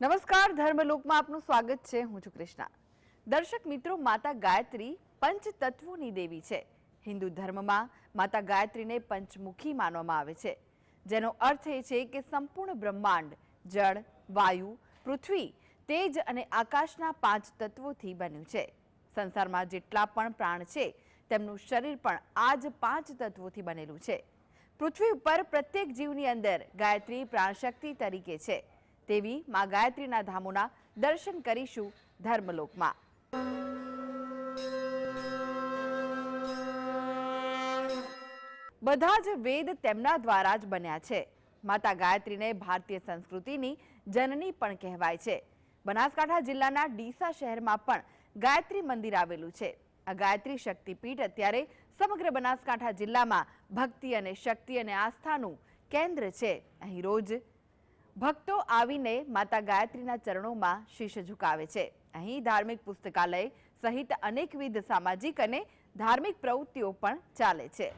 નમસ્કાર, ધર્મલોકમાં આપનું સ્વાગત છે। હું છું કૃષ્ણા। દર્શક મિત્રો, માતા ગાયત્રી પંચતત્વોની દેવી છે। હિન્દુ ધર્મમાં માતા ગાયત્રીને પંચમુખી માનવામાં આવે છે, જેનો અર્થ એ છે કે સંપૂર્ણ બ્રહ્માંડ જળ, વાયુ, પૃથ્વી, તેજ અને આકાશના 5 તત્વોથી બન્યું છે। સંસારમાં જેટલા પણ પ્રાણ છે તેમનું શરીર પણ આ જ 5 તત્વોથી બનેલું છે। પૃથ્વી ઉપર પ્રત્યેક જીવની અંદર ગાયત્રી પ્રાણશક્તિ તરીકે છે। તેવી માં ગાયત્રીના ધામોના દર્શન કરીશું ધર્મલોકમાં। બધા જ વેદ તેમના દ્વારા જ બન્યા છે। માતા ગાયત્રીને ભારતીય સંસ્કૃતિની જનની પણ કહેવાય છે। બનાસકાંઠા જિલ્લાના ડીસા શહેરમાં પણ ગાયત્રી મંદિર આવેલું છે। આ ગાયત્રી શક્તિપીઠ અત્યારે સમગ્ર બનાસકાંઠા જિલ્લામાં ભક્તિ અને શક્તિ અને આસ્થાનું કેન્દ્ર છે। અહીં રોજ ભક્તો આવીને માતા ગાયત્રીના ચરણોમાં શીશ ઝુકાવે છે। અહીં ધાર્મિક પુસ્તકાલય સહિત અનેકવિધ સામાજિક અને ધાર્મિક પ્રવૃત્તિઓ પણ ચાલે છે।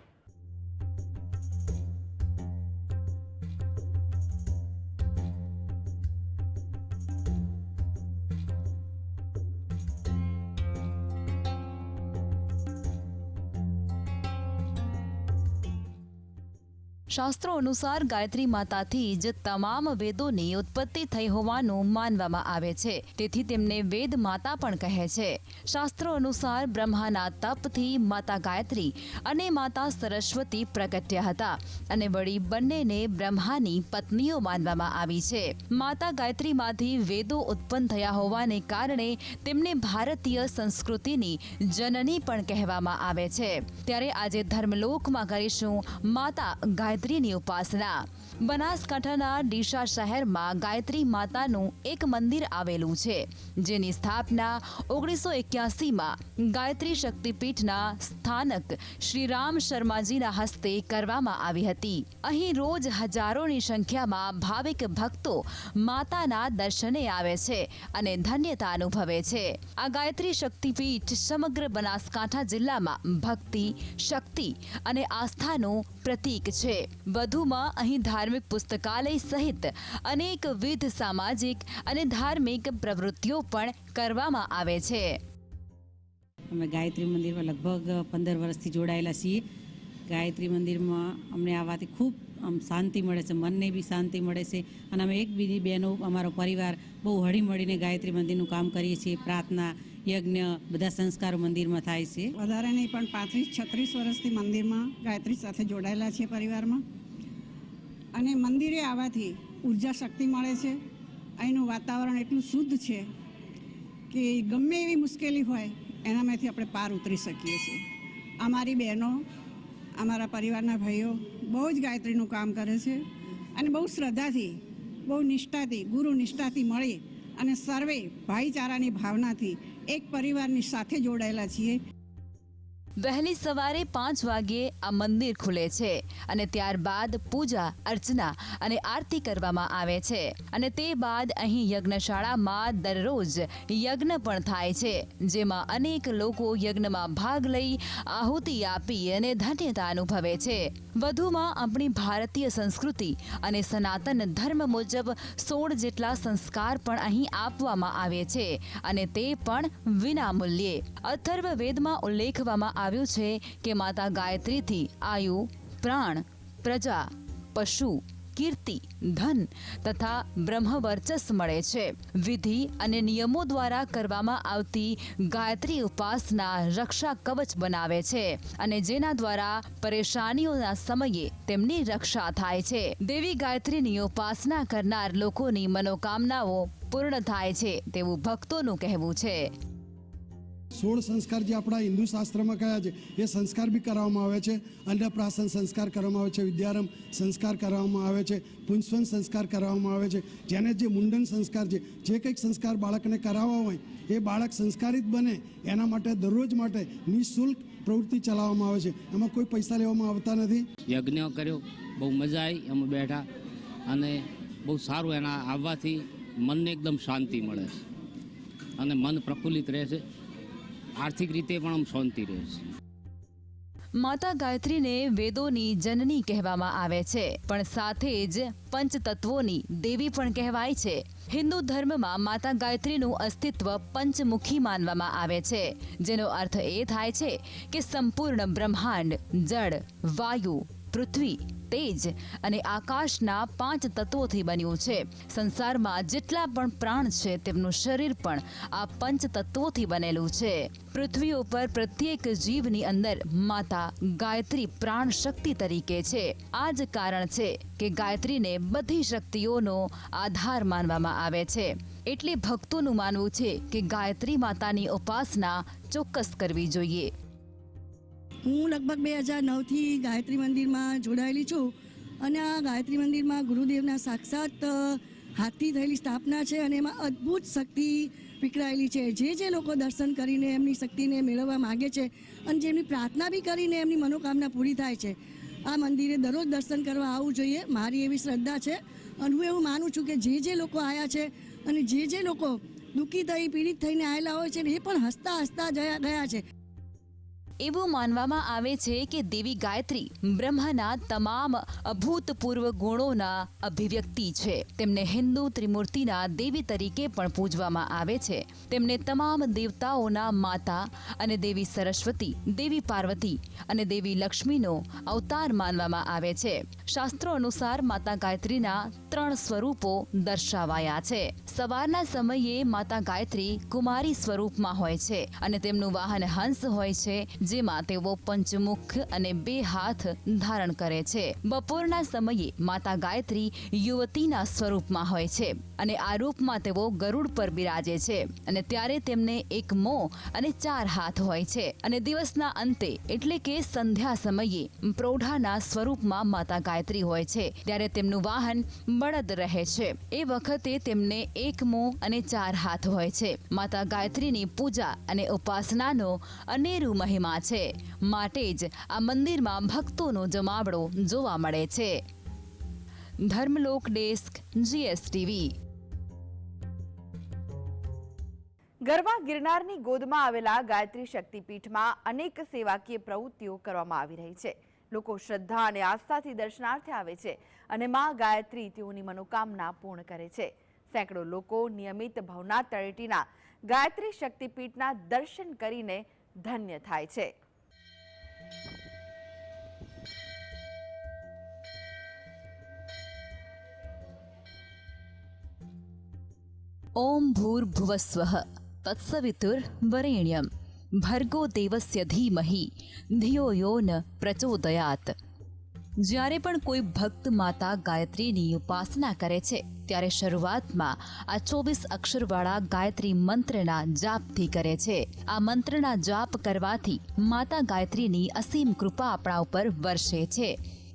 શાસ્ત્રો અનુસાર ગાયત્રી માતાથી જ તમામ વેદોની ઉત્પત્તિ થઈ હોવાનું માનવામાં આવે છે, તેથી તેમને વેદ માતા પણ કહે છે। શાસ્ત્રો અનુસાર બ્રહ્માના તપથી માતા ગાયત્રી અને માતા સરસ્વતી પ્રગટ્યા હતા અને વળી બંનેને બ્રહ્માની પત્નીઓ માનવામાં આવી છે। માતા ગાયત્રીમાંથી વેદો ઉત્પન્ન થયા હોવાને કારણે તેમને ભારતીય સંસ્કૃતિની જનની પણ કહેવામાં આવે છે। ત્યારે આજે ધર્મલોકમાં કરીશું માતા ગાયત્રીની ઉપાસના। બનાસકાંઠાના ડીસા શહેરમાં ગાયત્રી માતાનું એક મંદિર આવેલું છે, જેની સ્થાપના 1981માં ગાયત્રી શક્તિપીઠના સ્થાનક શ્રી રામ શર્માજીના હસ્તે કરવામાં આવી હતી। અહીં રોજ હજારોની સંખ્યામાં ભાવિક ભક્તો માતાના દર્શને આવે છે અને ધન્યતા અનુભવે છે। આ ગાયત્રી શક્તિપીઠ સમગ્ર બનાસકાંઠા જિલ્લામાં ભક્તિ, શક્તિ અને આસ્થાનું પ્રતીક છે। વધુમાં અહીં ધાર્મિક પુસ્તકાલય સહિત અનેકવિધ સામાજિક અને ધાર્મિક પ્રવૃત્તિઓ પણ કરવામાં આવે છે। અમે ગાયત્રી મંદિરમાં લગભગ 15 વર્ષથી જોડાયેલા છીએ। ગાયત્રી મંદિરમાં અમને આવવાથી ખૂબ શાંતિ મળે છે, મનને બી શાંતિ મળે છે અને અમે એકબીજી બહેનો, અમારો પરિવાર બહુ હળીમળીને ગાયત્રી મંદિરનું કામ કરીએ છીએ। પ્રાર્થના, યજ્ઞ, બધા સંસ્કારો મંદિરમાં થાય છે। વધારે નહીં પણ 35-36 વર્ષથી મંદિરમાં ગાયત્રી સાથે જોડાયેલા છે પરિવારમાં। અને મંદિરે આવવાથી ઉર્જા શક્તિ મળે છે। અહીંનું વાતાવરણ એટલું શુદ્ધ છે કે ગમે એવી મુશ્કેલી હોય એનામાંથી આપણે પાર ઉતરી શકીએ છીએ। અમારી બહેનો, અમારા પરિવારના ભાઈઓ બહુ જ ગાયત્રીનું કામ કરે છે અને બહુ શ્રદ્ધાથી, બહુ નિષ્ઠાથી, ગુરુ નિષ્ઠાથી મળી અને સર્વે ભાઈચારાની ભાવનાથી એક પરિવારની સાથે જોડાયેલા છીએ। વહેલી સવારે 5 વાગ્યે આ મંદિર ખુલે છે અને ત્યારબાદ પૂજા, અર્ચના અને આરતી કરવામાં આવે છે અને તે બાદ અહીં યજ્ઞશાળામાં દરરોજ યજ્ઞ પણ થાય છે, જેમાં અનેક લોકો યજ્ઞમાં ભાગ લઈ આહુતિ આપી અને ધન્યતા અનુભવે છે। વધુમાં આપણી ભારતીય સંસ્કૃતિ અને સનાતન ધર્મ મુજબ 16 જેટલા સંસ્કાર પણ અહીં આપવામાં આવે છે અને તે પણ વિના મૂલ્યે। અથર્વ વેદમાં ઉલ્લેખવામાં આવ્યું છે કે માતા ગાયત્રીથી આયુ, પ્રાણ, પ્રજા, પશુ, કીર્તિ, ધન તથા બ્રહ્મવર્ચસ મળે છે। વિધિ અને નિયમો દ્વારા કરવામાં આવતી ગાયત્રી ઉપાસના રક્ષા કવચ બનાવે છે અને જેના દ્વારા પરેશાનીઓના સમયે તેમની રક્ષા થાય છે। દેવી ગાયત્રીની ઉપાસના કરનાર લોકોની મનોકામનાઓ પૂર્ણ થાય છે તેવું ભક્તોનું કહેવું છે। 16 સંસ્કાર જે આપણા હિન્દુ શાસ્ત્રમાં કયા છે એ સંસ્કાર બી કરવામાં આવે છે। અન્નપ્રાશન સંસ્કાર કરવામાં આવે છે, વિદ્યારંભ સંસ્કાર કરવામાં આવે છે, પુંસ્વન સંસ્કાર કરવામાં આવે છે। જેને જે મુંડન સંસ્કાર છે, જે કંઈક સંસ્કાર બાળકને કરાવવા હોય એ બાળક સંસ્કારિત બને એના માટે દરરોજ માટે નિઃશુલ્ક પ્રવૃત્તિ ચલાવવામાં આવે છે। એમાં કોઈ પૈસા લેવામાં આવતા નથી। યજ્ઞ કર્યો, બહુ મજા આવી, અમે બેઠા અને બહુ સારું, એના આવવાથી મનને એકદમ શાંતિ મળે છે અને મન પ્રફુલ્લિત રહે છે। આર્થિક રીતે પણ આમ શાંતિ રહે છે। માતા ગાયત્રીને વેદોની જનની કહેવામાં આવે છે, પણ સાથે જ પંચતત્વોની દેવી પણ કહેવાય છે. હિન્દુ ધર્મમાં માતા ગાયત્રીનું અસ્તિત્વ પંચમુખી માનવામાં આવે છે, જેનો અર્થ એ થાય છે કે સંપૂર્ણ બ્રહ્માંડ જળ, વાયુ, પૃથ્વી, તેજ અને આકાશના 5 તત્વોથી બન્યું છે. સંસારમાં જેટલા પણ પ્રાણ છે તેમનું શરીર પણ આ 5 તત્વોથી બનેલું છે. પૃથ્વી ઉપર પ્રત્યેક જીવની અંદર માતા ગાયત્રી પ્રાણ શક્તિ તરીકે છે. આ જ કારણ છે કે ગાયત્રીને બધી શક્તિઓનો આધાર માનવામાં આવે છે. એટલે ભક્તોનું માનવું છે કે ગાયત્રી માતાની ઉપાસના ચોક્કસ કરવી જોઈએ. હું લગભગ 2009થી ગાયત્રી મંદિરમાં જોડાયેલી છું અને આ ગાયત્રી મંદિરમાં ગુરુદેવના સાક્ષાત હાથથી થયેલી સ્થાપના છે અને એમાં અદ્ભુત શક્તિ વિખરાયેલી છે. જે લોકો દર્શન કરીને એમની શક્તિને મેળવવા માગે છે અને જેમની પ્રાર્થના બી કરીને એમની મનોકામના પૂરી થાય છે, આ મંદિરે દરરોજ દર્શન કરવા આવવું જોઈએ. મારી એવી શ્રદ્ધા છે અને હું એવું માનું છું કે જે લોકો આવ્યા છે અને જે લોકો દુઃખી થઈ પીડિત થઈને આવેલા હોય છે એ પણ હસતા હસતા ગયા છે. એવું માનવામાં આવે છે કે દેવી ગાયત્રી બ્રહ્મના તમામ અભૂતપૂર્વ ગુણોના અભિવ્યક્તિ છે. તેમને હિન્દુ ત્રિમૂર્તિના દેવી તરીકે પણ પૂજવામાં આવે છે. તેમને તમામ દેવતાઓના માતા અને દેવી સરસ્વતી, દેવી પાર્વતી અને દેવી લક્ષ્મીનો અવતાર માનવામાં આવે છે. શાસ્ત્રો અનુસાર માતા ગાયત્રીના 3 સ્વરૂપો દર્શાવાયા છે. સવારના સમયે માતા ગાયત્રી કુમારી સ્વરૂપમાં હોય છે અને તેમનું વાહન હંસ હોય છે, જેમાં તેઓ પંચમુખ અને 2 હાથ ધારણ કરે છે. બપોરના સમયે માતા ગાયત્રી યુવતીના સ્વરૂપમાં હોય છે અને આ રૂપમાં તેઓ ગરુડ પર બિરાજે છે અને ત્યારે તેમને 1 મોં અને 4 હાથ હોય છે. અને દિવસના અંતે એટલે કે સંધ્યા સમયે પ્રૌઢાના સ્વરૂપમાં માતા ગાયત્રી હોય છે, ત્યારે તેમનું વાહન બળદ રહે છે. એ વખતે તેમને 1 મોં અને 4 હાથ હોય છે. માતા ગાયત્રીની પૂજા અને ઉપાસનાનો અનેરો મહિમા છે, માટે જ આ મંદિરમાં ભક્તોનો જમાવડો જોવા મળે છે. Dharmalok desk, GSTV. ગરવા ગિરનારની ગોદમાં આવેલા ગાયત્રી શક્તિપીઠમાં અનેક સેવાકીય પ્રવૃત્તિઓ કરવામાં આવી રહી છે. લોકો શ્રદ્ધા અને આસ્થાથી દર્શનાર્થે આવે છે અને માં ગાયત્રી તેઓની મનોકામના પૂર્ણ કરે છે. સેંકડો લોકો નિયમિત ભવનાથ તળેટીના ગાયત્રી શક્તિપીઠના દર્શન કરીને ધન્ય થાય છે. ઓમ ભૂર્ભુવસ્વઃ તત્સવિતુર્વરેણ્યં ભર્ગો દેવસ્ય ધીમહિ ધિયો યો ન પ્રચોદયાત. જ્યારે પણ કોઈ ભક્ત માતા ગાયત્રીની ઉપાસના કરે છે ત્યારે શરૂઆતમાં આ 24 અક્ષરવાળા ગાયત્રી મંત્રના જાપથી કરે છે. આ મંત્રના જાપ કરવાથી માતા ગાયત્રીની અસીમ કૃપા આપણા ઉપર વરસે છે.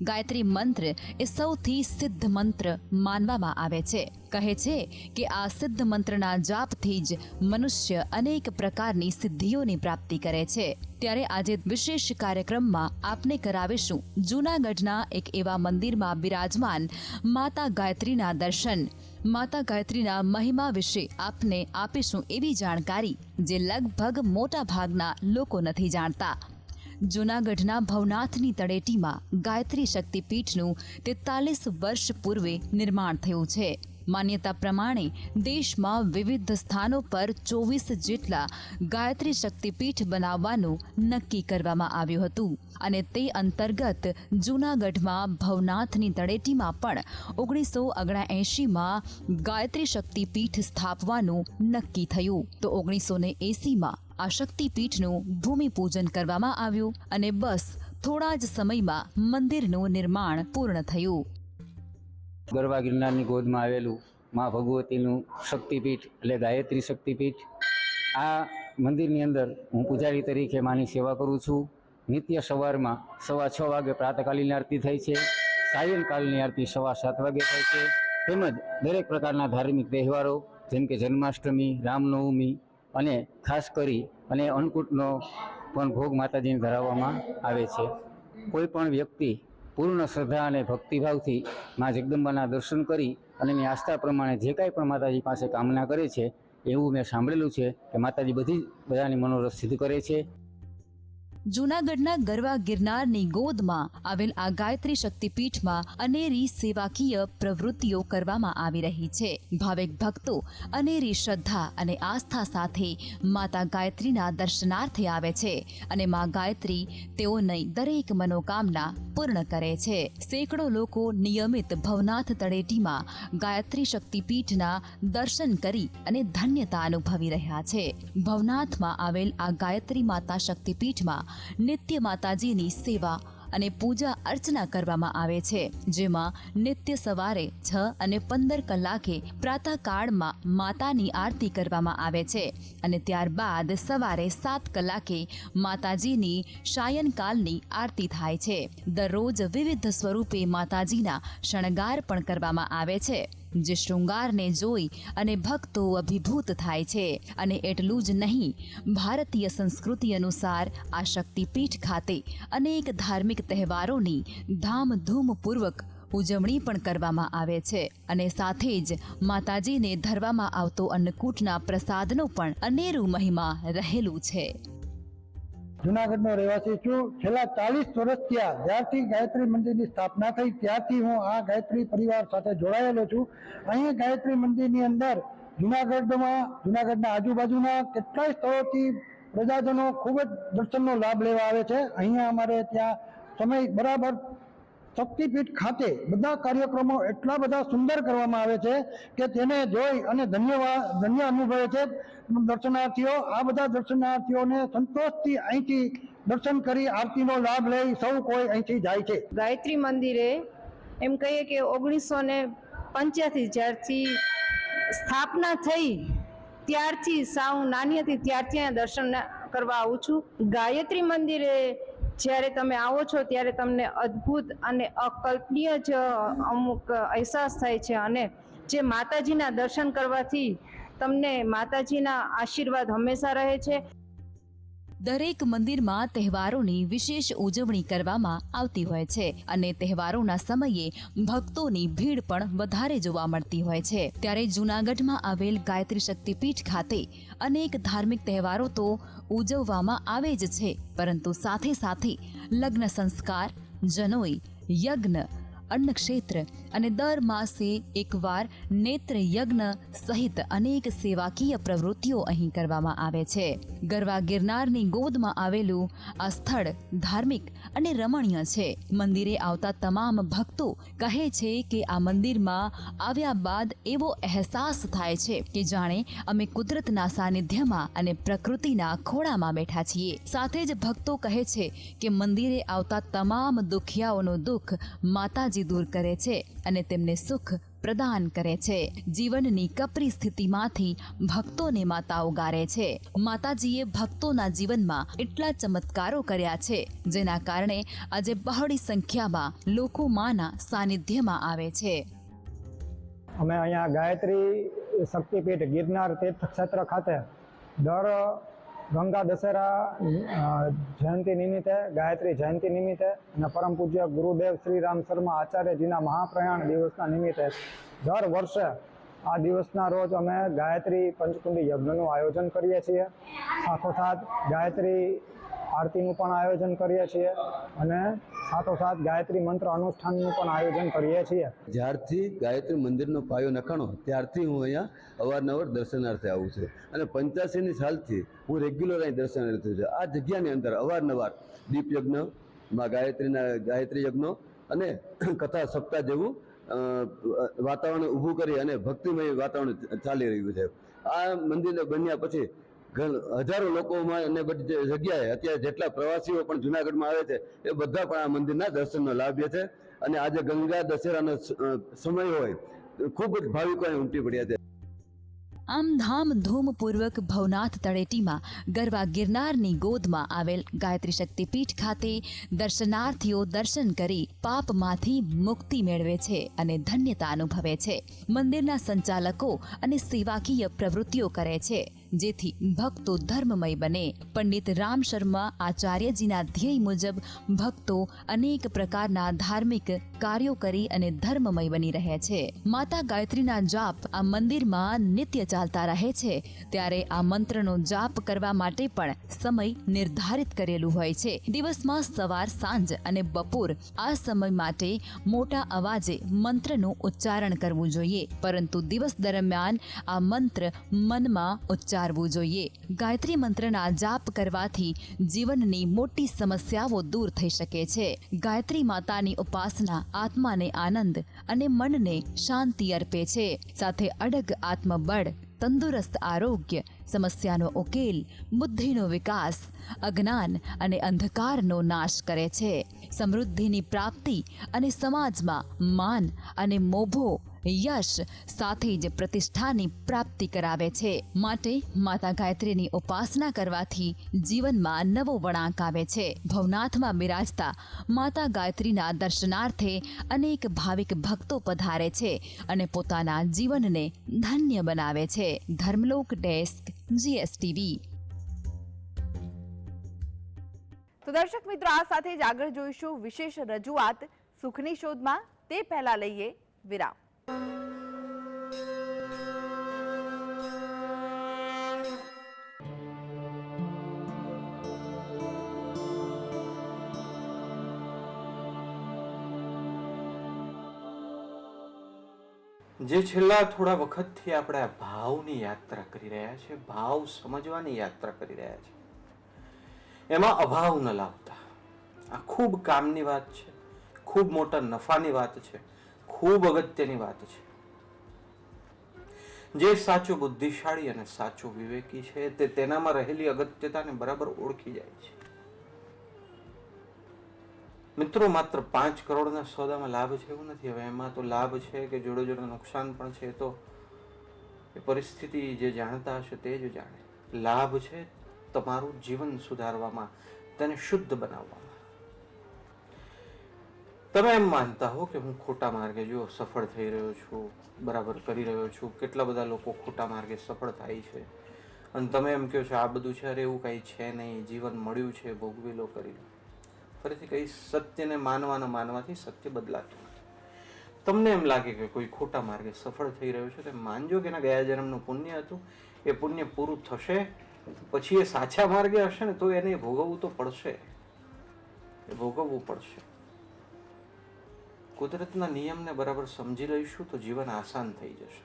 ગાયત્રી મંત્ર એ સૌથી સિદ્ધ મંત્ર માનવામાં આવે છે. કહે છે કે આ સિદ્ધ મંત્રના જાપથી જ મનુષ્ય અનેક પ્રકારની સિદ્ધિઓની પ્રાપ્તિ કરે છે. ત્યારે આજે વિશેષ કાર્યક્રમમાં આપને કરાવીશું જૂનાગઢના એક એવા મંદિરમાં બિરાજમાન માતા ગાયત્રીના દર્શન. માતા ગાયત્રીના મહિમા વિશે આપને આપીશું એવી જાણકારી જે લગભગ મોટા ભાગના લોકો નથી જાણતા. જૂનાગઢના ભવનાથની તળેટીમાં ગાયત્રી શક્તિપીઠનું 43 વર્ષ પૂર્વે નિર્માણ થયું છે. માન્યતા પ્રમાણે દેશમાં વિવિધ સ્થાનો પર 24 જેટલા ગાયત્રી શક્તિપીઠ બનાવવાનું નક્કી કરવામાં આવ્યું હતું અને તે અંતર્ગત જૂનાગઢમાં ભવનાથની તળેટીમાં પણ 1979માં ગાયત્રી શક્તિપીઠ સ્થાપવાનું નક્કી થયું. તો 1980માં આ શક્તિપીઠનું ભૂમિપૂજન કરવામાં આવ્યું અને બસ થોડા જ સમયમાં મંદિરનું નિર્માણ પૂર્ણ થયું. ગરવા ગિરનારની ગોદમાં આવેલું મા ભગવતીનું શક્તિપીઠ એટલે ગાયત્રી શક્તિપીઠ. આ મંદિરની અંદર હું પૂજારી તરીકે માની સેવા કરું છું. નિત્ય સવારમાં 6:15 વાગે પ્રાતકાલીન આરતી થાય છે. સાયંકાલની આરતી 7:15 વાગે થાય છે. તેમજ દરેક પ્રકારના ધાર્મિક તહેવારો જેમ કે જન્માષ્ટમી, રામનવમી અને ખાસ કરી અને અન્નકૂટનો પણ ભોગ માતાજીને ધરાવવામાં આવે છે. કોઈ પણ વ્યક્તિ પૂર્ણ શ્રદ્ધા અને ભક્તિભાવથી મા જગદંબાના દર્શન કરી અને એની આસ્થા પ્રમાણે જે કાંઈ પણ માતાજી પાસે કામના કરે છે એવું મેં સાંભળેલું છે કે માતાજી બધાની મનોરથ સિદ્ધ કરે છે. જૂનાગઢના ગરવા ગિરનારની ગોદમાં આવેલ આ ગાયત્રી શક્તિપીઠમાં અનેરી સેવાકીય પ્રવૃત્તિઓ કરવામાં આવી રહી છે. ભાવિક ભક્તો અનેરી શ્રદ્ધા અને આસ્થા સાથે માતા ગાયત્રીના દર્શનાર્થે આવે છે અને માં ગાયત્રી તેઓની દરેક મનોકામના પૂર્ણ કરે છે. સેંકડો લોકો નિયમિત ભવનાથ તળેટીમાં ગાયત્રી શક્તિપીઠના દર્શન કરી અને ધન્યતા અનુભવી રહ્યા છે. ભવનાથમાં આવેલ આ ગાયત્રી માતા શક્તિપીઠમાં નિત્ય માતાજીની સેવા અને પૂજા અર્ચના કરવામાં આવે છે, જેમાં નિત્ય સવારે 6 અને 15 કલાકે પ્રાતઃકાળમાં માતાની આરતી કરવામાં આવે છે અને ત્યારબાદ સવારે 7 કલાકે માતાજીની સાયંકાલની આરતી થાય છે. દરરોજ વિવિધ સ્વરૂપે માતાજીના શણગાર પણ કરવામાં આવે છે, જે શૃંગારને જોઈ અને ભક્તો અભિભૂત થાય છે. અને એટલું જ નહીં, ભારતીય સંસ્કૃતિ અનુસાર આ શક્તિપીઠ ખાતે અનેક ધાર્મિક તહેવારોની ધામધૂમપૂર્વક ઉજવણી પણ કરવામાં આવે છે અને સાથે જ માતાજીને ધરવામાં આવતો અન્નકૂટના પ્રસાદનો પણ અનેરું મહિમા રહેલું છે. જુનાગઢનો રહેવાસી છું. છેલ્લા 40 વર્ષ થયા જ્યારથી ગાયત્રી મંદિરની સ્થાપના થઈ ત્યારથી હું આ ગાયત્રી પરિવાર સાથે જોડાયેલો છું. અહીં ગાયત્રી મંદિરની અંદર જુનાગઢના આજુબાજુના કેટલાય સ્થળોથી પ્રજાજનો ખૂબ જ દર્શનનો લાભ લેવા આવે છે. અહીંયા અમારે ત્યાં સમય બરાબર શક્તિપીઠ ખાતે બધા કાર્યક્રમો એટલા બધા સુંદર કરવામાં આવે છે કે તેને જોઈ અને ધન્ય અનુભવે છે દર્શનાર્થીઓ. આ બધા દર્શનાર્થીઓને સંતોષથી અહીંથી દર્શન કરી આરતીનો લાભ લઈ સૌ કોઈ અહીંથી જાય છે. ગાયત્રી મંદિરે એમ કહીએ કે 1985 જ્યારથી સ્થાપના થઈ ત્યારથી સાવ નાની હતી ત્યારથી અહીંયા દર્શન કરવા આવું છું. ગાયત્રી મંદિરે જ્યારે તમે આવો છો ત્યારે તમને અદ્ભુત અને અકલ્પનીય જ અમુક અહેસાસ થાય છે અને જે માતાજીના દર્શન કરવાથી તમને માતાજીના આશીર્વાદ હંમેશા રહે છે. દરેક મંદિરમાં તહેવારોની વિશેષ ઉજવણી કરવામાં આવતી હોય છે અને તહેવારોના સમયે ભક્તોની ભીડ પણ વધારે જોવા મળતી હોય છે. ત્યારે જૂનાગઢમાં આવેલ ગાયત્રી શક્તિપીઠ ખાતે અનેક ધાર્મિક તહેવારો તો ઉજવવામાં આવે જ છે, પરંતુ સાથે સાથે લગ્ન સંસ્કાર, જનોઈ, યજ્ઞ, અન્નક્ષેત્ર અને દર માસે એકવાર નેત્ર યજ્ઞ સહિત અનેક સેવાકીય પ્રવૃત્તિઓ અહીં કરવામાં આવે છે. ગરવા ગિરનારની ગોદમાં આવેલું આ સ્થળ ધાર્મિક અને રમણીય છે. મંદિરે આવતા તમામ ભક્તો કહે છે કે આ મંદિરમાં આવ્યા બાદ એવો અહેસાસ થાય છે કે જાણે અમે કુદરતના સાનિધ્યમાં અને પ્રકૃતિના ખોળામાં બેઠા છીએ. સાથે જ ભક્તો કહે છે કે મંદિરે આવતા તમામ દુખિયાઓનું દુઃખ માતાજી દૂર કરે છે અને તેમને સુખ પ્રદાન કરે છે. જીવનની કપરી સ્થિતિમાંથી ભક્તોને માતા ઉગારે છે. માતાજીએ ભક્તોના જીવનમાં એટલા ચમત્કારો કર્યા છે જેના કારણે આજે બહોળી સંખ્યામાં લોકો માના સાનિધ્યમાં આવે છે. અમે અહીંયા ગાયત્રી શક્તિપીઠ ગિરનાર તીર્થક્ષેત્ર ખાતે દર ગંગા દશેરા જયંતિ નિમિત્તે, ગાયત્રી જયંતિ નિમિત્તે અને પરમ પૂજ્ય ગુરુદેવ શ્રી રામ શર્મા આચાર્યજીના મહાપ્રયાણ દિવસના નિમિત્તે દર વર્ષે આ દિવસના રોજ અમે ગાયત્રી પંચકુંડી યજ્ઞનું આયોજન કરીએ છીએ. સાથોસાથ ગાયત્રી આરતીનું પણ આયોજન કરીએ છીએ અને સાથોસાથ ગાયત્રી મંત્ર અનુષ્ઠાનનું પણ આયોજન કરીએ છીએ. જ્યારથી ગાયત્રી મંદિરનો પાયો નખાણો ત્યારથી હું અહીંયા અવારનવાર દર્શનાર્થે આવું છું અને 85ની સાલથી હું રેગ્યુલર અહીં દર્શનાર્થે છું. આ જગ્યાની અંદર અવારનવાર દીપ યજ્ઞ, ગાયત્રી યજ્ઞો અને કથા સપ્તાહ જેવું વાતાવરણ ઊભું કરી અને ભક્તિમય વાતાવરણ ચાલી રહ્યું છે. આ મંદિરને બન્યા પછી હજારો લોકોમાં અને બધી જગ્યાએ અત્યારે જેટલા પ્રવાસીઓ પણ જુનાગઢમાં આવે છે એ બધા પણ આ મંદિરના દર્શનનો લાભ લે છે અને આજે ગંગા દશેરાનો સમય હોય ખૂબ જ ભાવિકો અહીં ઉમટી પડ્યા છે. આમ ધામધૂમપૂર્વક ભવનાથ તળેટીમાં ગરવા ગિરનારની ગોદમાં આવેલ ગાયત્રી શક્તિપીઠ ખાતે દર્શનાર્થીઓ દર્શન કરી પાપમાંથી મુક્તિ મેળવે છે અને ધન્યતા અનુભવે છે. મંદિરના સંચાલકો અને સેવાકીય પ્રવૃત્તિઓ કરે છે. જેથી ભક્તો ધર્મમય બને. પંડિત રામ શર્મા આચાર્યજીના ધ્યેય મુજબ ભક્તો અનેક પ્રકારના ધાર્મિક કાર્યો કરી અને ધર્મમય બની રહે છે. માતા ગાયત્રીના જાપ આ મંદિરમાં નિત્ય ચાલતા રહે છે. ત્યારે આ મંત્રનો જાપ કરવા માટે પણ સમય નિર્ધારિત કરેલું હોય છે. દિવસમાં સવાર, સાંજ અને બપોર આ સમય માટે મોટા અવાજે મંત્રનું ઉચ્ચારણ કરવું જોઈએ, પરંતુ દિવસ દરમિયાન આ મંત્ર મનમાં ઉચ્ચારવું જોઈએ. ગાયત્રી મંત્રના જાપ કરવાથી જીવનની મોટી સમસ્યાઓ દૂર થઈ શકે છે. ગાયત્રી માતાની ઉપાસના આત્માને આનંદ અને મનને શાંતિ અર્પે છે. સાથે અડગ આત્મબળ, તંદુરસ્ત આરોગ્ય, સમસ્યાનો ઉકેલ, બુદ્ધિનો વિકાસ, અજ્ઞાન અને અંધકારનો નાશ કરે છે. સમૃદ્ધિની પ્રાપ્તિ અને સમાજમાં માન અને મોભો, યશ સાથે જ પ્રતિષ્ઠાની પ્રાપ્તિ કરાવે છે. માટે માતા ગાયત્રીની ઉપાસના કરવાથી જીવનમાં નવો વળાંક આવે છે. ભવનાથમાં બિરાજતા માતા ગાયત્રીના દર્શનાર્થે અનેક ભાવિક ભક્તો પધારે છે અને પોતાના જીવનને ધન્ય બનાવે છે. Dharmalok desk, GSTV. તો દર્શક મિત્રો, આ સાથે જ આગળ જોઈશું વિશેષ રજૂઆત સુખની શોધમાં. તે પહેલા લઈએ વિરામ. જે છેલ્લા થોડા વખતથી આપણે આ ભાવની યાત્રા કરી રહ્યા છે, ભાવ સમજવાની યાત્રા કરી રહ્યા છે, એમાં અભાવ ન લાવતા. આ ખૂબ કામની વાત છે, ખૂબ મોટા નફાની વાત છે, ખૂબ અગત્યની વાત છે. જે સાચો બુદ્ધિશાળી અને સાચો વિવેકી છે તે તેનામાં રહેલી અગત્યતાને બરાબર ઓળખી જાય છે. મિત્રો, માત્ર 5 કરોડના સોદામાં લાભ છે એવું નથી. હવે એમાં તો લાભ છે કે જોડે જોડે નુકસાન પણ છે. તો એ પરિસ્થિતિ જે જાણતા હશે તે જ જાણે. લાભ છે તમારું જીવન સુધારવામાં, તેને શુદ્ધ બનાવવામાં. તમે એમ માનતા હો કે હું ખોટા માર્ગે જો સફળ થઈ રહ્યો છું, બરાબર કરી રહ્યો છું. કેટલા બધા લોકો ખોટા માર્ગે સફળ થાય છે અને તમે એમ કહો છો આ બધું છે, અરે એવું કંઈ છે નહીં, જીવન મળ્યું છે, ભોગવી લો, કરી લો. ફરીથી કઈ સત્યને માનવાથી સત્ય બદલાતું નથી. તમને એમ લાગે કે કોઈ ખોટા માર્ગે સફળ થઈ રહ્યો છે, તો માનજો કે એના ગયા જન્મનું પુણ્ય હતું. એ પુણ્ય પૂરું થશે પછી એ સાચા માર્ગે હશે ને તો એને ભોગવવું તો પડશે. એ ભોગવવું પડશે. કુદરતના નિયમને બરાબર સમજી લઈશું તો જીવન આસાન થઈ જશે.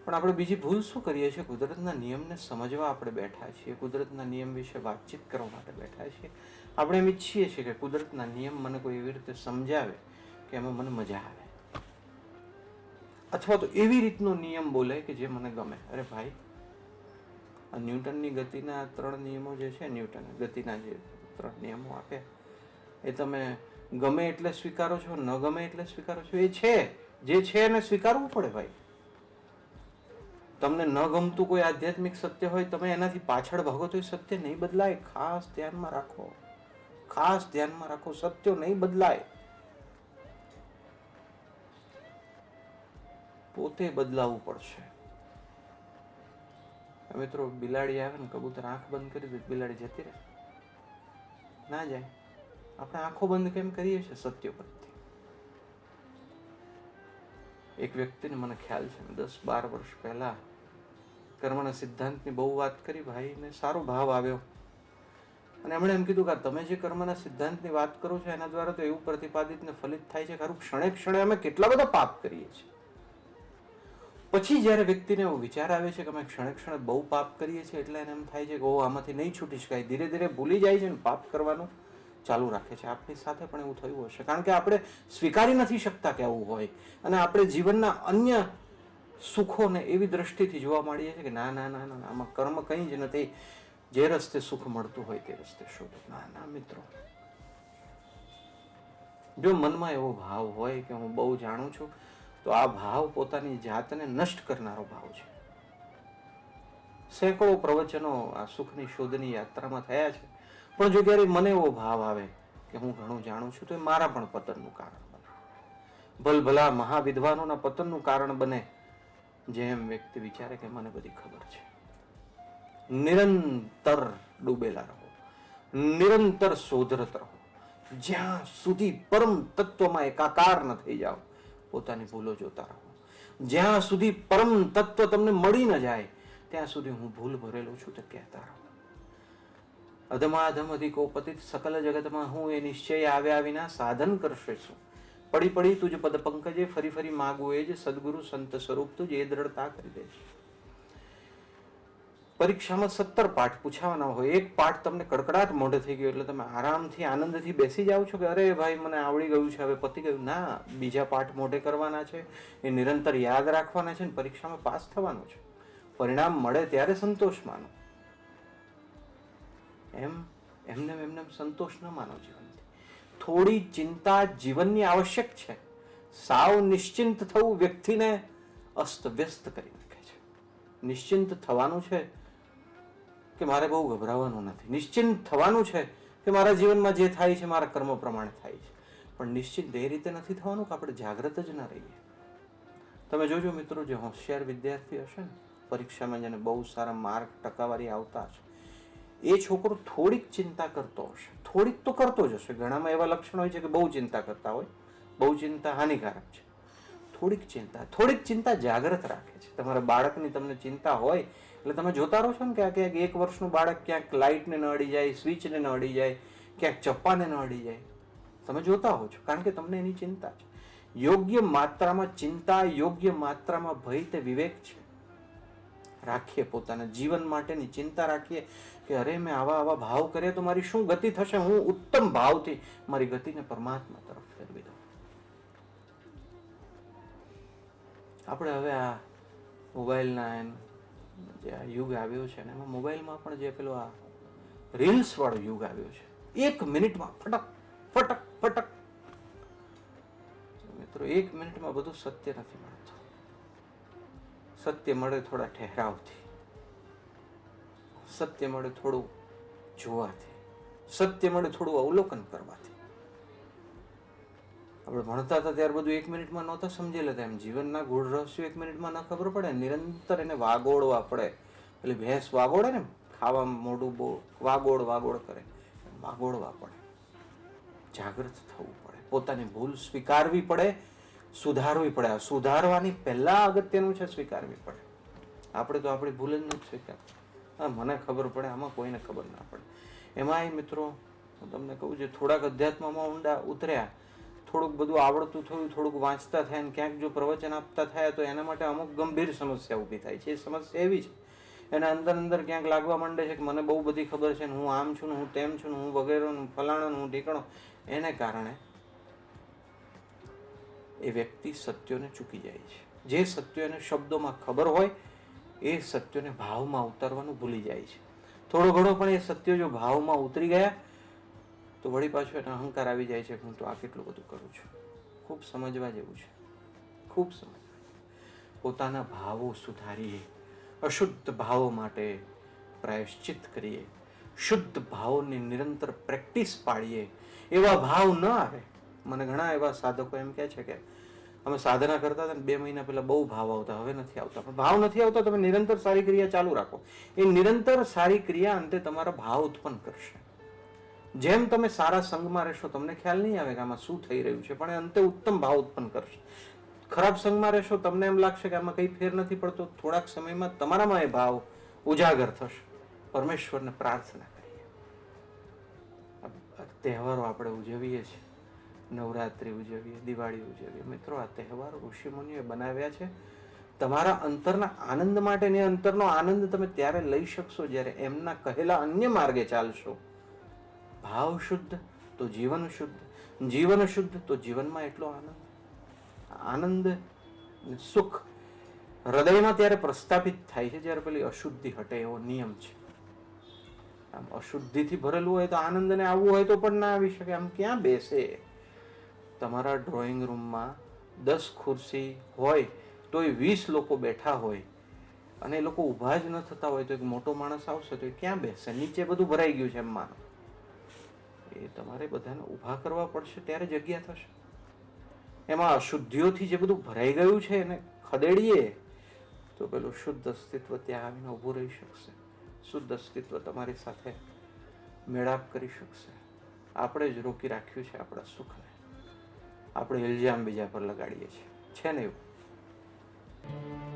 પણ આપણે બીજી ભૂલ શું કરીએ છીએ? કુદરતના નિયમને સમજવા આપણે બેઠા છીએ, કુદરતના નિયમ વિશે વાતચીત કરવા માટે બેઠા છીએ. આપણે એમ ઈચ્છીએ છીએ કે કુદરતના નિયમ મને કોઈ એવી રીતે સમજાવે કે એમાં મને મજા આવે, અથવા તો એવી રીતનો નિયમ બોલે કે જે મને ગમે. અરે ભાઈ, આ ન્યૂટનની ગતિના 3 નિયમો જે છે, ન્યૂટન ગતિના જે 3 નિયમો આપ્યા, એ તમે ગમે એટલે સ્વીકારો છો, ન ગમે એટલે સ્વીકારો છો. એ છે, જે છે એને સ્વીકારવું પડે ભાઈ. તમને ન ગમતું કોઈ આધ્યાત્મિક સત્ય હોય, તમે એનાથી પાછળ ભાગો તો એ સત્ય નહીં બદલાય. ખાસ ધ્યાનમાં રાખો, ખાસ ધ્યાનમાં રાખો. સત્યો નહીં બદલાય, પોતે બદલાવવું પડશે. મિત્રો, બિલાડી આવે ને, કબૂતર આંખ બંધ કરી દે, બિલાડી જતી રહે? ના જાય. આપણે આંખો બંધ કેમ કરીએ છીએ? સત્ય પરથી. એક વ્યક્તિને મને ખ્યાલ છે, 10-12 વર્ષ પહેલા કર્મના સિદ્ધાંતની બહુ વાત કરી, ભાઈને સારો ભાવ આવ્યો અને એમણે એમ કીધું કે તમે જે કર્મના સિદ્ધાંતની વાત કરો છો એના દ્વારા તો એવું પ્રતિપાદિત ને ફલિત થાય છે ખરું, ક્ષણે ક્ષણે અમે કેટલા બધા પાપ કરીએ છીએ. પછી જ્યારે વ્યક્તિને એવો વિચાર આવે છે કે અમે ક્ષણે ક્ષણે બહુ પાપ કરીએ છીએ, એટલે એને એમ થાય છે કે ઓ આમાંથી નહીં છૂટી શકાય. ધીરે ધીરે ભૂલી જાય છે અને પાપ કરવાનું ચાલુ રાખે છે. આપણી સાથે પણ એવું થયું હશે, કારણ કે આપણે સ્વીકારી નથી શકતા કે આવું હોય, અને આપણે જીવનના અન્ય સુખોને એવી દ્રષ્ટિથી જોવા માંડીએ છીએ કે ના ના ના ના, આમાં કર્મ કંઈ જ નથી, જે રસ્તે સુખ મળતું હોય તે રસ્તે શોધો. ના ના મિત્રો, જો મનમાં એવો ભાવ હોય કે હું બહુ જાણું છું, તો આ ભાવ પોતાની જાતને નષ્ટ કરનારો ભાવ છે. સેંકડો પ્રવચનો આ સુખની શોધની યાત્રામાં થયા છે, પણ જો ક્યારે મને એવો ભાવ આવે કે હું ઘણું જાણું છું, તો એ મારા પણ પતનનું કારણ બને. ભલભલા મહાવિદ્વાનોના પતનનું કારણ બને, જેમ વ્યક્તિ વિચારે કે મને બધી ખબર છે. નિરંતર ડૂબેલા રહો, નિરંતર શોધરત રહો, જ્યાં સુધી પરમ તત્વમાં એકાકાર ન થઈ જાઓ, પોતાની ભૂલો જોતા રહો. જ્યાં સુધી પરમ તત્વ તમને મળી ન જાય ત્યાં સુધી હું ભૂલ ભરેલો છું તે કહેતા રહો. અધમાધમ અધિકો પતિત સકલ જગતમાં હું એ નિશ્ચય આવ્યા વિના સાધન કરશે શું? પડી પડી તુજ પદ પંકજે, ફરી ફરી માગું એ જ સદગુરુ સંત સ્વરૂપ તુજ એ દ્રઢતા કરી દેશે. પરીક્ષામાં 17 પાઠ પૂછાવાના હોય, એક પાઠ તમને કડકડાટ મોઢે થઈ ગયો એટલે તમે આરામથી આનંદથી બેસી જાઓ છો કે અરે ભાઈ મને આવડી ગયું છે, હવે પતી ગયું. ના, બીજા પાઠ મોઢે કરવાના છે, એ નિરંતર યાદ રાખવાના છે, પરીક્ષામાં પાસ થવાનું છે. પરિણામ મળે ત્યારે સંતોષ માનો, એમને સંતોષ ન માનો. જીવનથી થોડી ચિંતા જીવનની આવશ્યક છે. સાવ નિશ્ચિંત થવું વ્યક્તિને અસ્ત વ્યસ્ત કરી નાખે છે. નિશ્ચિંત થવાનું છે કે મારે બહુ ગભરાવાનું નથી, નિશ્ચિંત થવાનું છે કે મારા જીવનમાં જે થાય છે મારા કર્મ પ્રમાણે થાય છે. પણ નિશ્ચિંત એ રીતે નથી થવાનું કે આપણે જાગ્રત જ ના રહીએ. તમે જોજો મિત્રો, જે હોશિયાર વિદ્યાર્થી હશે ને, પરીક્ષામાં જેને બહુ સારા માર્ક ટકાવારી આવતા હશે, એ છોકરો થોડીક ચિંતા કરતો હશે, થોડીક તો કરતો જ હશે. ઘણામાં એવા લક્ષણ હોય છે કે બહુ ચિંતા કરતા હોય. બહુ ચિંતા હાનિકારક છે. થોડીક ચિંતા જાગ્રત રાખે છે. તમારા બાળકની તમને ચિંતા હોય એટલે તમે જોતા રહો છો ને કે આ ક્યાંક 1 વર્ષનું બાળક ક્યાંક લાઇટને ન અડી જાય, સ્વિચને ન અડી જાય, ક્યાંક ચપ્પાને ન અડી જાય. તમે જોતા હો છો કારણ કે તમને એની ચિંતા છે. યોગ્ય માત્રામાં ચિંતા, યોગ્ય માત્રામાં ભય તે વિવેક છે. રાખીએ પોતાના જીવન માટેની ચિંતા રાખીએ કે અરે મેં આવા ભાવ કર્યા તો મારી શું ગતિ થશે. હું ઉત્તમ ભાવથી મારી ગતિને પરમાત્મા તરફ ફેરવી દઉં. આપણે હવે આ મોબાઈલના જે આ યુગ આવ્યો છે ને, એમાં મોબાઈલમાં પણ જે પેલો આ રીલ્સ વાળો યુગ આવ્યો છે. 1 મિનિટમાં ફટક ફટક ફટક. મિત્રો 1 મિનિટમાં બધું સત્ય નથી મળતું. સત્ય મળે થોડા ઠહેરાવથી, સત્ય મળે થોડું જોવાથી, સત્ય મળે થોડું અવલોકન કરવાથી. આપણે ભણતા હતા ત્યારે બધું 1 મિનિટમાં નહોતા સમજી લેતા. એમ જીવનના ગૂઢ રહસ્યો 1 મિનિટમાં ન ખબર પડે. નિરંતર એને વાગોળવા પડે. એટલે ભેંસ વાગોળે ને, ખાવામાં મોઢું બહુ વાગોળ કરે, વાગોળવા પડે. જાગૃત થવું પડે, પોતાની ભૂલ સ્વીકારવી પડે, સુધારવી પડે. આ સુધારવાની પહેલા અગત્યનું છે સ્વીકારવી પડે. આપણે તો આપણી ભૂલ જ નથી સ્વીકારતા. હા, મને ખબર પડે, આમાં કોઈને ખબર ના પડે. એમાંય મિત્રો હું તમને કહું, જે થોડાક અધ્યાત્મમાં ઊંડા ઉતર્યા, થોડુંક બધું આવડતું થયું, થોડુંક વાંચતા થયા ને ક્યાંક જો પ્રવચન આપતા થયા તો એના માટે અમુક ગંભીર સમસ્યા ઊભી થાય છે. એ સમસ્યા એવી છે, એના અંદર ક્યાંક લાગવા માંડે છે કે મને બહુ બધી ખબર છે ને, હું આમ છું ને, હું તેમ છું ને, હું વગેરે, ફલાણો, હું ઢીકણો. એને કારણે એ વ્યક્તિ સત્યોને ચૂકી જાય છે. જે સત્યો એને શબ્દોમાં ખબર હોય એ સત્યોને ભાવમાં ઉતારવાનું ભૂલી જાય છે. થોડો ઘણો પણ એ સત્યો જો ભાવમાં ઉતરી ગયા તો વળી પાછું એને અહંકાર આવી જાય છે કે હું તો આ કેટલું બધું કરું છું. ખૂબ સમજવા જેવું છે, ખૂબ સમજવા. પોતાના ભાવો સુધારીએ, અશુદ્ધ ભાવો માટે પ્રાયશ્ચિત કરીએ, શુદ્ધ ભાવોની નિરંતર પ્રેક્ટિસ પાડીએ. એવા ભાવ ન આવે. મને ઘણા એવા સાધકો એમ કહે છે કે અમે સાધના કરતા હતા ને 2 મહિના પહેલા બહુ ભાવ આવતા, હવે નથી આવતા. પણ ભાવ નથી આવતા, તમે નિરંતર સારી ક્રિયા ચાલુ રાખો. એ નિરંતર સારી ક્રિયા અંતે તમારા ભાવ ઉત્પન્ન કરશે. જેમ તમે સારા સંગમાં રહેશો તમને ખ્યાલ નહીં આવે કે આમાં શું થઈ રહ્યું છે, પણ અંતે ઉત્તમ ભાવ ઉત્પન્ન કરશે. ખરાબ સંગમાં રહેશો તમને એમ લાગશે કે આમાં કંઈ ફેર નથી પડતો. થોડાક સમયમાં તમારામાં એ ભાવ ઉજાગર થશે. પરમેશ્વરને પ્રાર્થના કરીએ. તહેવારો આપણે ઉજવીએ છીએ, નવરાત્રિ ઉજવીએ, દિવાળી ઉજવીએ. મિત્રો, આ તહેવારો ઋષિમુનિઓએ બનાવ્યા છે તમારા અંતરના આનંદ માટે. ને અંતરનો આનંદ તમે ત્યારે લઈ શકશો જ્યારે એમના કહેલા અન્ય માર્ગે ચાલશો. ભાવ શુદ્ધ તો જીવન શુદ્ધ, જીવન શુદ્ધ તો જીવનમાં એટલો આનંદ સુખ હૃદયમાં ત્યારે પ્રસ્થાપિત થાય છે જ્યારે પેલી અશુદ્ધિ હટે એવો નિયમ છે. આમ અશુદ્ધિથી ભરેલું હોય તો આનંદને આવવું હોય તો પણ ના આવી શકે. આમ ક્યાં બેસે? તમારા ડ્રોઈંગ રૂમમાં 10 ખુરશી હોય તોય 20 લોકો બેઠા હોય અને એ લોકો ઊભા જ ન થતા હોય તો એક મોટો માણસ આવશે તો એ ક્યાં બેસે? નીચે બધું ભરાઈ ગયું છે એમ માનો. એ તમારે બધાને ઊભા કરવા પડશે ત્યારે જગ્યા થશે. એમાં અશુદ્ધિઓથી જે બધું ભરાઈ ગયું છે એને ખદેડીએ તો પેલું શુદ્ધ અસ્તિત્વ ત્યાં આવીને ઊભું રહી શકશે. શુદ્ધ અસ્તિત્વ તમારી સાથે મેળાપ કરી શકશે. આપણે જ રોકી રાખ્યું છે આપણા સુખને. આપણે ઇલ્ઝામ બીજા પર લગાડીએ છીએ, છે ને એવું?